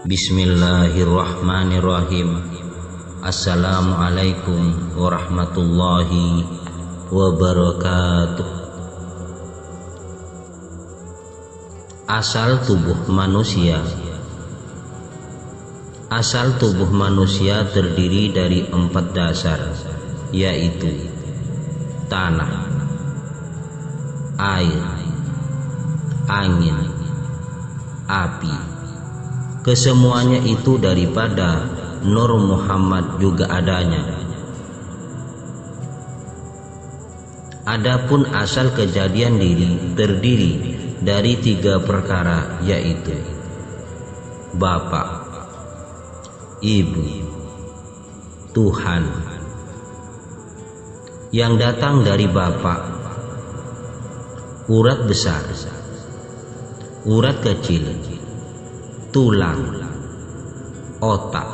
Bismillahirrahmanirrahim. Assalamualaikum warahmatullahi wabarakatuh. Asal tubuh manusia. Asal tubuh manusia terdiri dari 4 dasar, yaitu tanah, air, angin, api. Kesemuanya itu daripada Nur Muhammad juga adanya. Adapun asal kejadian diri terdiri dari 3 perkara, yaitu Bapak, Ibu, Tuhan. Yang datang dari Bapak, urat besar, urat kecil, tulang, otak.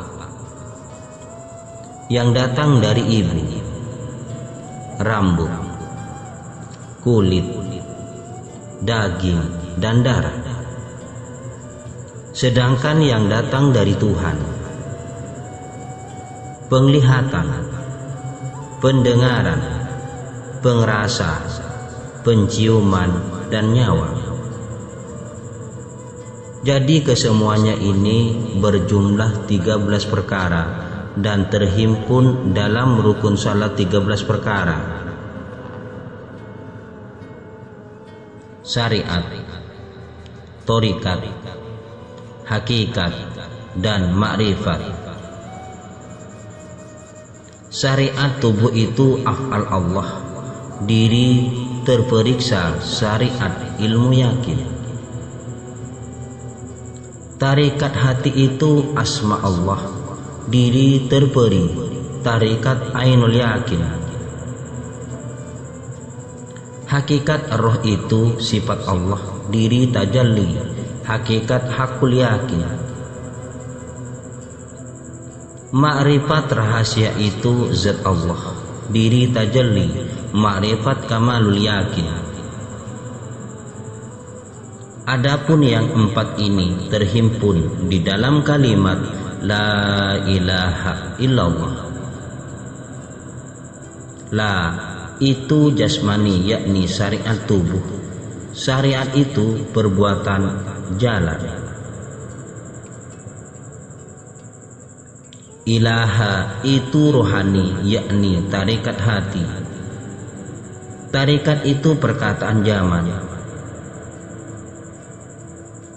Yang datang dari Ibu, rambut, kulit, daging, dan darah. Sedangkan yang datang dari Tuhan, penglihatan, pendengaran, pengrasa, penciuman, dan nyawa. Jadi kesemuanya ini berjumlah 13 perkara dan terhimpun dalam rukun salat 13 perkara. Syariat, thorikat, hakikat, dan makrifat. Syariat tubuh itu af'al Allah, diri terperiksa syariat ilmu yakin. Tarikat hati itu asma Allah, diri terperi tarikat ainul yakin. Hakikat roh itu sifat Allah, diri tajalli hakikat hakul yakin. Ma'rifat rahasia itu zat Allah, diri tajalli ma'rifat kamalul yakin. Adapun yang 4 ini terhimpun di dalam kalimat La ilaha illallah. La itu jasmani, yakni syariat tubuh. Syariat itu perbuatan jalan. Ilaha itu rohani, yakni tarikat hati. Tarikat itu perkataan zaman.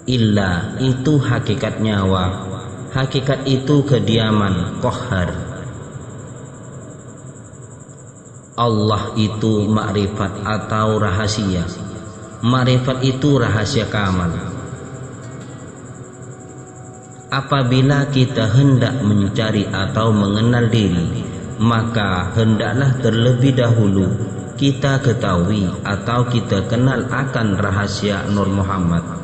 Illa itu hakikat nyawa. Hakikat itu kediaman qahhar. Allah itu makrifat atau rahasia. Makrifat itu rahasia kamal. Apabila kita hendak mencari atau mengenal diri, maka hendaklah terlebih dahulu kita ketahui atau kita kenal akan rahasia Nur Muhammad.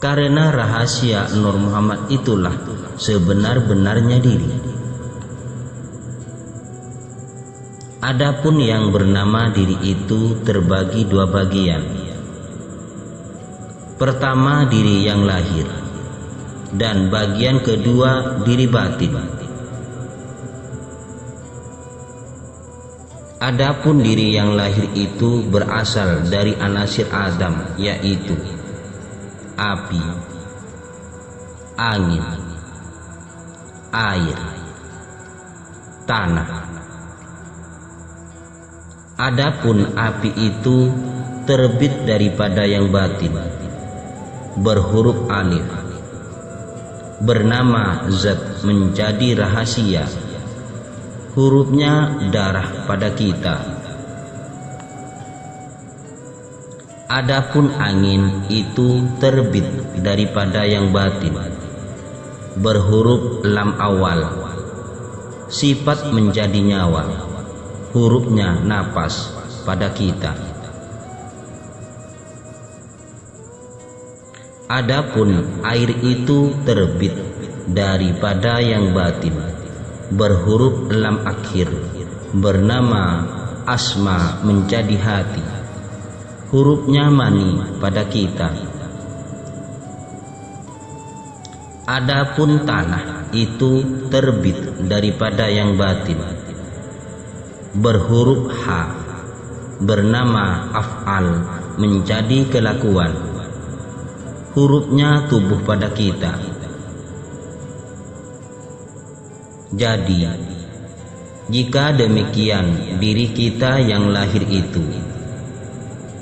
Karena rahasia Nur Muhammad itulah sebenar-benarnya diri. Adapun yang bernama diri itu terbagi 2 bagian. Pertama diri yang lahir, dan bagian kedua diri batin. Adapun diri yang lahir itu berasal dari anasir Adam, yaitu api, angin, air, tanah. Adapun api itu terbit daripada yang batin, berhuruf alif, bernama zat menjadi rahasia, hurufnya darah pada kita. Adapun angin itu terbit daripada yang batin, berhuruf lam awal, sifat menjadi nyawa, hurufnya napas pada kita. Adapun air itu terbit daripada yang batin, berhuruf lam akhir, bernama asma menjadi hati, hurufnya mani pada kita. Adapun tanah itu terbit daripada yang batin, berhuruf H, bernama af'al, menjadi kelakuan. Hurufnya tubuh pada kita. Jadi, jika demikian, diri kita yang lahir itu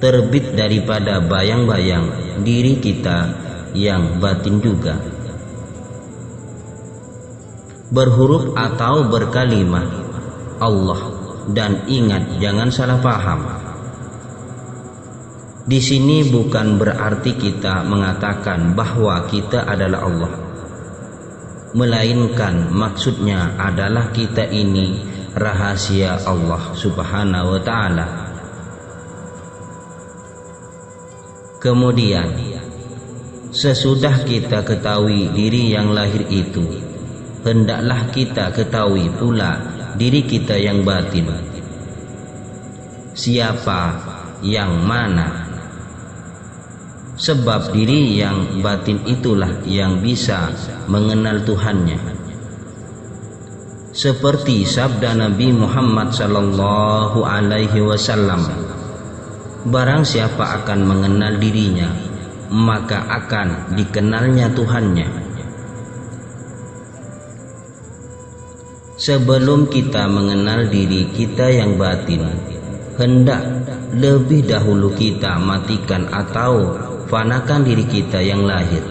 terbit daripada bayang-bayang diri kita yang batin juga. Berhuruf atau berkalimah Allah, dan ingat jangan salah paham. Di sini bukan berarti kita mengatakan bahwa kita adalah Allah, melainkan maksudnya adalah kita ini rahasia Allah Subhanahu wa ta'ala. Kemudian, sesudah kita ketahui diri yang lahir itu, hendaklah kita ketahui pula diri kita yang batin. Siapa yang mana? Sebab diri yang batin itulah yang bisa mengenal Tuhannya. Seperti sabda Nabi Muhammad sallallahu alaihi wasallam, barang siapa akan mengenal dirinya, maka akan dikenalnya Tuhannya. Sebelum kita mengenal diri kita yang batin, hendak lebih dahulu kita matikan atau fanakan diri kita yang lahir.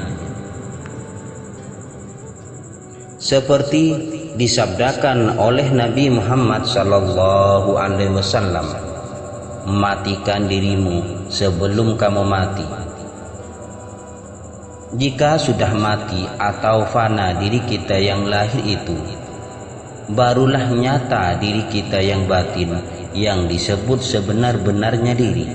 Seperti disabdakan oleh Nabi Muhammad sallallahu alaihi wasallam, matikan dirimu sebelum kamu mati. Jika sudah mati atau fana diri kita yang lahir itu, barulah nyata diri kita yang batin, yang disebut sebenar-benarnya diri.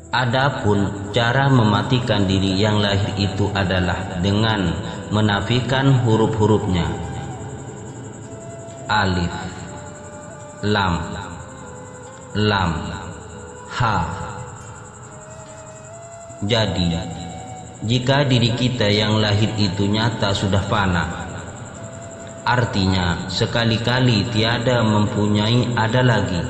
Adapun cara mematikan diri yang lahir itu adalah dengan menafikan huruf-hurufnya. Alif, lam, lam, ha. Jadi, jika diri kita yang lahir itu nyata sudah fana, artinya sekali-kali tiada mempunyai ada lagi.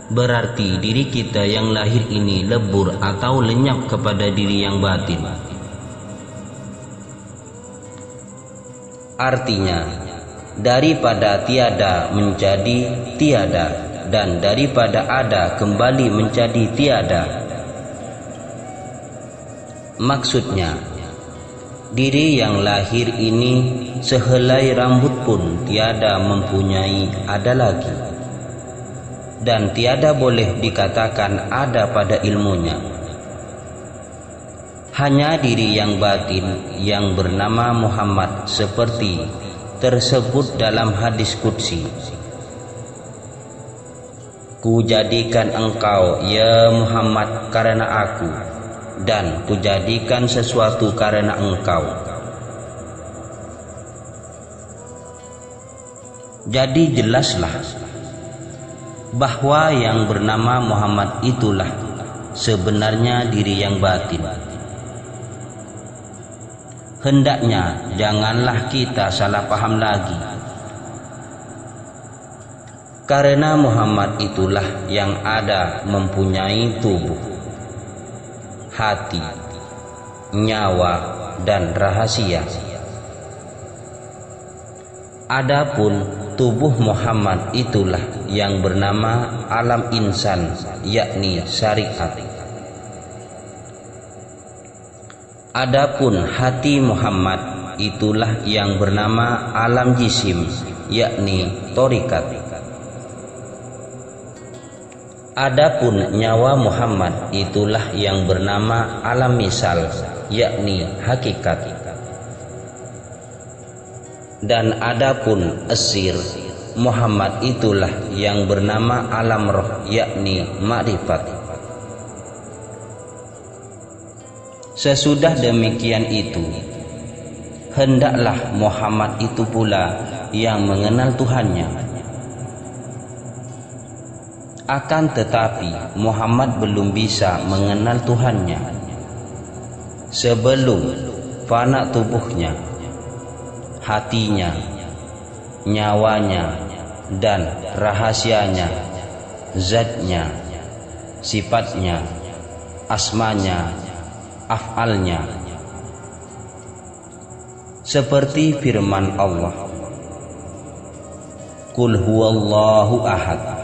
Berarti diri kita yang lahir ini lebur atau lenyap kepada diri yang batin. Artinya, daripada tiada menjadi tiada, dan daripada ada kembali menjadi tiada. Maksudnya, diri yang lahir ini sehelai rambut pun tiada mempunyai ada lagi, dan tiada boleh dikatakan ada pada ilmunya. Hanya diri yang batin yang bernama Muhammad seperti tersebut dalam hadis qudsi. Kujadikan engkau ya Muhammad karena aku, dan kujadikan sesuatu karena engkau. Jadi jelaslah bahwa yang bernama Muhammad itulah sebenarnya diri yang batin. Hendaknya janganlah kita salah paham lagi, karena Muhammad itulah yang ada mempunyai tubuh, hati, nyawa, dan rahasia. Adapun tubuh Muhammad itulah yang bernama alam insan, yakni syariat. Adapun hati Muhammad itulah yang bernama alam jisim, yakni torikat. Adapun nyawa Muhammad itulah yang bernama alam misal, yakni hakikat. Dan adapun esir Muhammad itulah yang bernama alam roh, yakni ma'rifat. Sesudah demikian itu, hendaklah Muhammad itu pula yang mengenal Tuhannya. Akan tetapi Muhammad belum bisa mengenal Tuhannya sebelum fana tubuhnya, hatinya, nyawanya, dan rahasianya, zatnya, sifatnya, asmanya, af'alnya. Seperti firman Allah, Qul huwallahu ahad.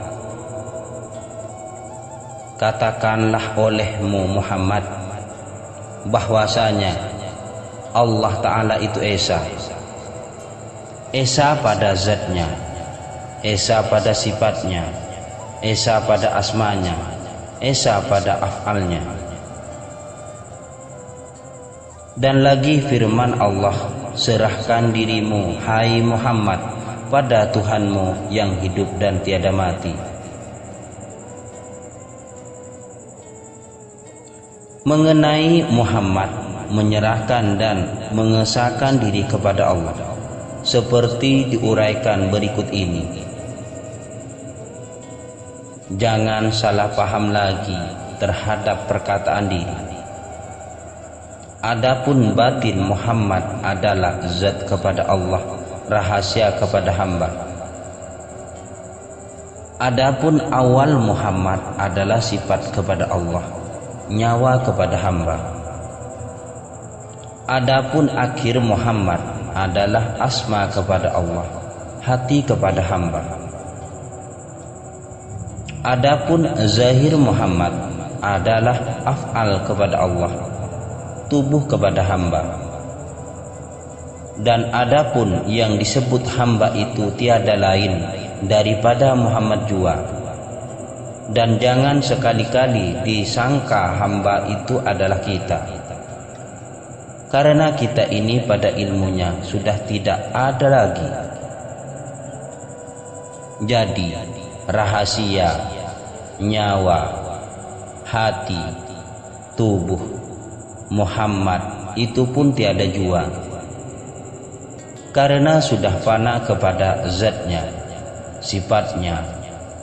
Katakanlah olehmu Muhammad bahwasanya Allah Ta'ala itu Esa. Esa pada zatnya, Esa pada sifatnya, Esa pada asmanya, Esa pada af'alnya. Dan lagi firman Allah, serahkan dirimu hai Muhammad pada Tuhanmu yang hidup dan tiada mati. Mengenai Muhammad menyerahkan dan mengesahkan diri kepada Allah seperti diuraikan berikut ini. Jangan salah paham lagi terhadap perkataan diri. Adapun batin Muhammad adalah zat kepada Allah, rahasia kepada hamba. Adapun awal Muhammad adalah sifat kepada Allah, nyawa kepada hamba. Adapun akhir Muhammad adalah asma kepada Allah, hati kepada hamba. Adapun zahir Muhammad adalah af'al kepada Allah, tubuh kepada hamba. Dan adapun yang disebut hamba itu tiada lain daripada Muhammad jua. Dan jangan sekali-kali disangka hamba itu adalah kita, karena kita ini pada ilmunya sudah tidak ada lagi. Jadi rahasia, nyawa, hati, tubuh Muhammad itu pun tiada jua, karena sudah fana kepada zatnya, sifatnya,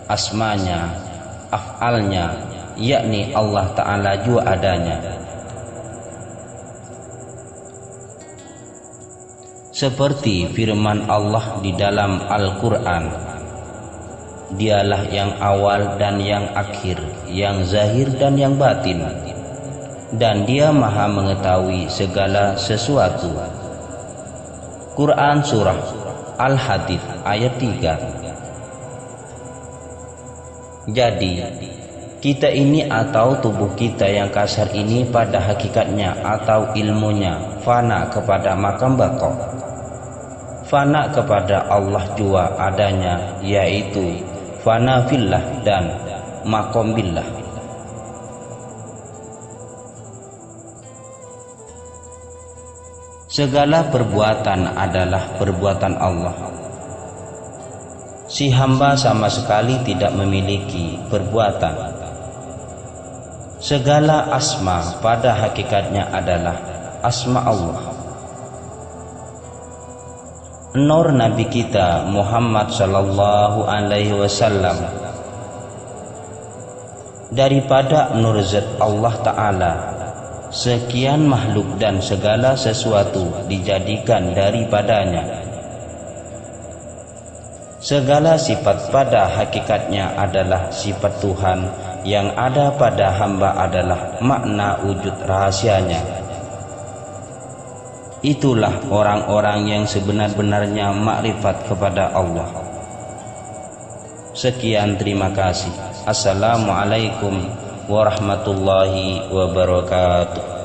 asmanya, af'alnya, yakni Allah Ta'ala jua adanya. Seperti firman Allah di dalam Al-Quran, Dialah yang awal dan yang akhir, yang zahir dan yang batin, dan Dia maha mengetahui segala sesuatu. Quran Surah Al-Hadid ayat 3. Jadi kita ini atau tubuh kita yang kasar ini pada hakikatnya atau ilmunya fana kepada makam baqo, fana kepada Allah jua adanya, yaitu fana fillah dan maqam billah. Segala perbuatan adalah perbuatan Allah. Si hamba sama sekali tidak memiliki perbuatan. Segala asma pada hakikatnya adalah asma Allah. Nur Nabi kita Muhammad sallallahu alaihi wasallam daripada nur zat Allah Ta'ala, sekian makhluk dan segala sesuatu dijadikan daripadanya. Segala sifat pada hakikatnya adalah sifat Tuhan, yang ada pada hamba adalah makna wujud rahasianya. Itulah orang-orang yang sebenar-benarnya makrifat kepada Allah. Sekian, terima kasih. Assalamualaikum warahmatullahi wabarakatuh.